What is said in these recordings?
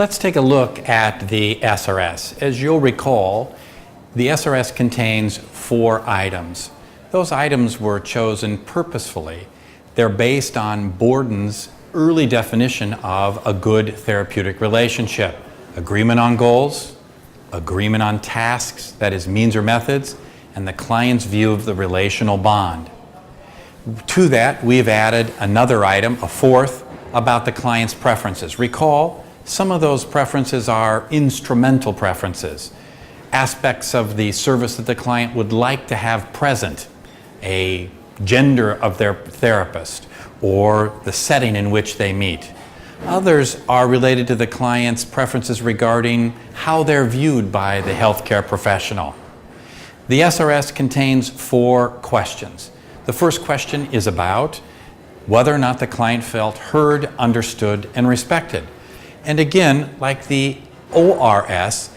Let's take a look at the SRS. As you'll recall, the SRS contains 4 items. Those items were chosen purposefully. They're based on Borden's early definition of a good therapeutic relationship. Agreement on goals, agreement on tasks, that is means or methods, and the client's view of the relational bond. To that, we've added another item, a 4th, about the client's preferences. Recall, some of those preferences are instrumental preferences, aspects of the service that the client would like to have present, a gender of their therapist, or the setting in which they meet. Others are related to the client's preferences regarding how they're viewed by the healthcare professional. The SRS contains 4 questions. The first question is about whether or not the client felt heard, understood, and respected. And again, like the ORS,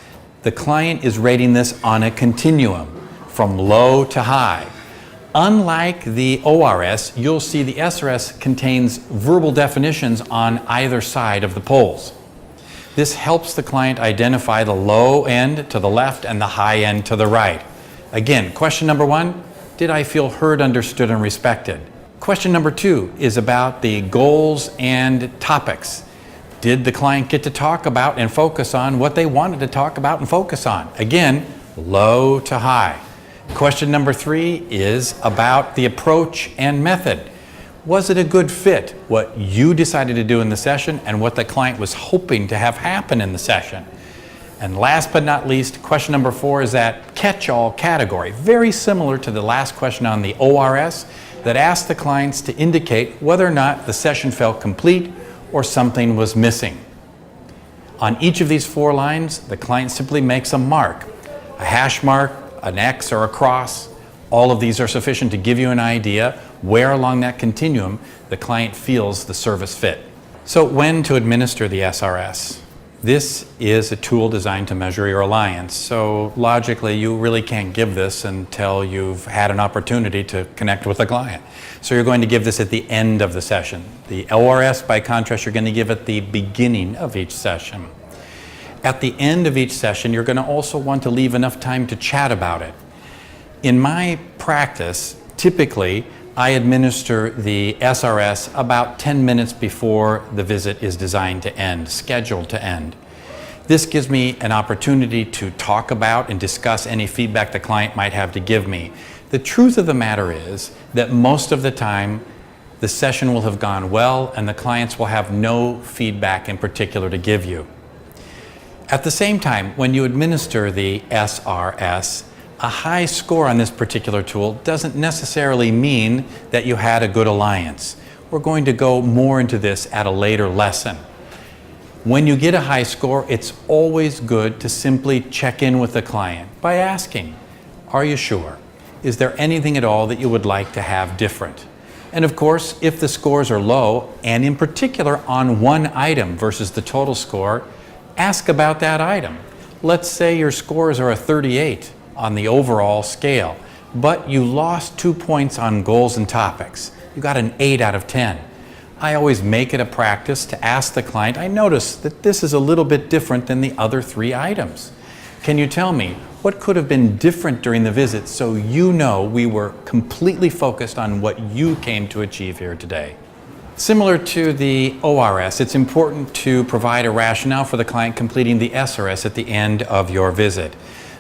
the client is rating this on a continuum from low to high. Unlike the ORS, you'll see the SRS contains verbal definitions on either side of the poles. This helps the client identify the low end to the left and the high end to the right. Again, question number 1, did I feel heard, understood, and respected? Question number 2 is about the goals and topics. Did the client get to talk about and focus on what they wanted to talk about and focus on? Again, low to high. Question number 3 is about the approach and method. Was it a good fit, what you decided to do in the session and what the client was hoping to have happen in the session? And last but not least, question number 4 is that catch-all category, very similar to the last question on the ORS, that asked the clients to indicate whether or not the session felt complete or something was missing. On each of these 4 lines, the client simply makes a mark, a hash mark, an X or a cross. All of these are sufficient to give you an idea where along that continuum the client feels the service fit. So when to administer the SRS? This is a tool designed to measure your alliance. So logically, you really can't give this until you've had an opportunity to connect with the client. So you're going to give this at the end of the session. The ORS, by contrast, you're going to give at the beginning of each session. At the end of each session, you're going to also want to leave enough time to chat about it. In my practice, typically, I administer the SRS about 10 minutes before the visit is designed to end, scheduled to end. This gives me an opportunity to talk about and discuss any feedback the client might have to give me. The truth of the matter is that most of the time, the session will have gone well and the clients will have no feedback in particular to give you. At the same time, when you administer the SRS, a high score on this particular tool doesn't necessarily mean that you had a good alliance. We're going to go more into this at a later lesson. When you get a high score, it's always good to simply check in with the client by asking, are you sure? Is there anything at all that you would like to have different? And of course, if the scores are low, and in particular on one item versus the total score, ask about that item. Let's say your scores are a 38 on the overall scale, but you lost 2 points on goals and topics. You got an 8 out of 10. I always make it a practice to ask the client, I notice that this is a little bit different than the other 3 items. Can you tell me what could have been different during the visit so you know we were completely focused on what you came to achieve here today? Similar to the ORS, it's important to provide a rationale for the client completing the SRS at the end of your visit.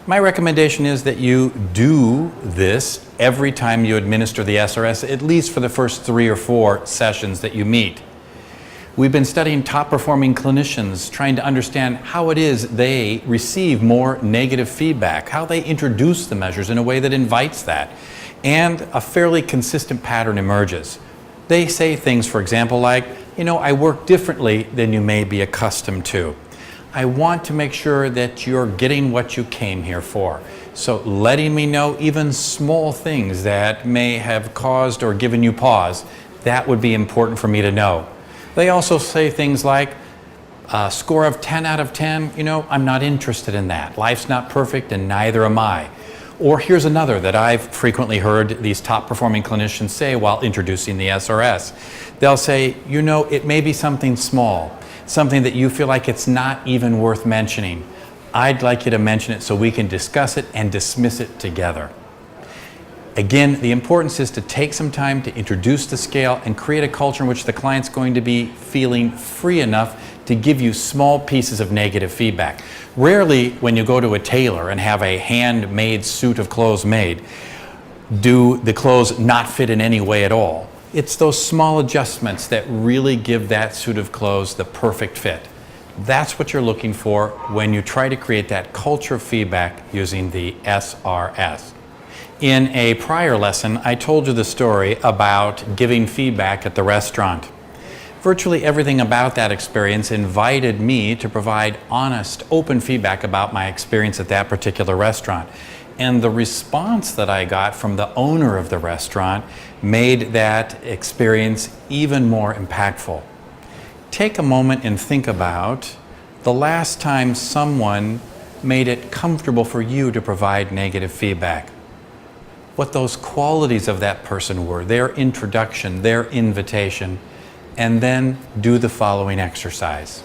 My recommendation is that you do this every time you administer the SRS, at least for the first 3 or 4 sessions that you meet. We've been studying top-performing clinicians, trying to understand how it is they receive more negative feedback, how they introduce the measures in a way that invites that, and a fairly consistent pattern emerges. They say things, for example, like, I work differently than you may be accustomed to. I want to make sure that you're getting what you came here for. So letting me know even small things that may have caused or given you pause, that would be important for me to know. They also say things like, a score of 10 out of 10, I'm not interested in that. Life's not perfect and neither am I. Or here's another that I've frequently heard these top performing clinicians say while introducing the SRS. They'll say, it may be something small, something that you feel like it's not even worth mentioning, I'd like you to mention it so we can discuss it and dismiss it together. Again, the importance is to take some time to introduce the scale and create a culture in which the client's going to be feeling free enough to give you small pieces of negative feedback. Rarely, when you go to a tailor and have a handmade suit of clothes made, do the clothes not fit in any way at all. It's those small adjustments that really give that suit of clothes the perfect fit. That's what you're looking for when you try to create that culture of feedback using the SRS. In a prior lesson, I told you the story about giving feedback at the restaurant. Virtually everything about that experience invited me to provide honest, open feedback about my experience at that particular restaurant. And the response that I got from the owner of the restaurant made that experience even more impactful. Take a moment and think about the last time someone made it comfortable for you to provide negative feedback. What those qualities of that person were, their introduction, their invitation, and then do the following exercise.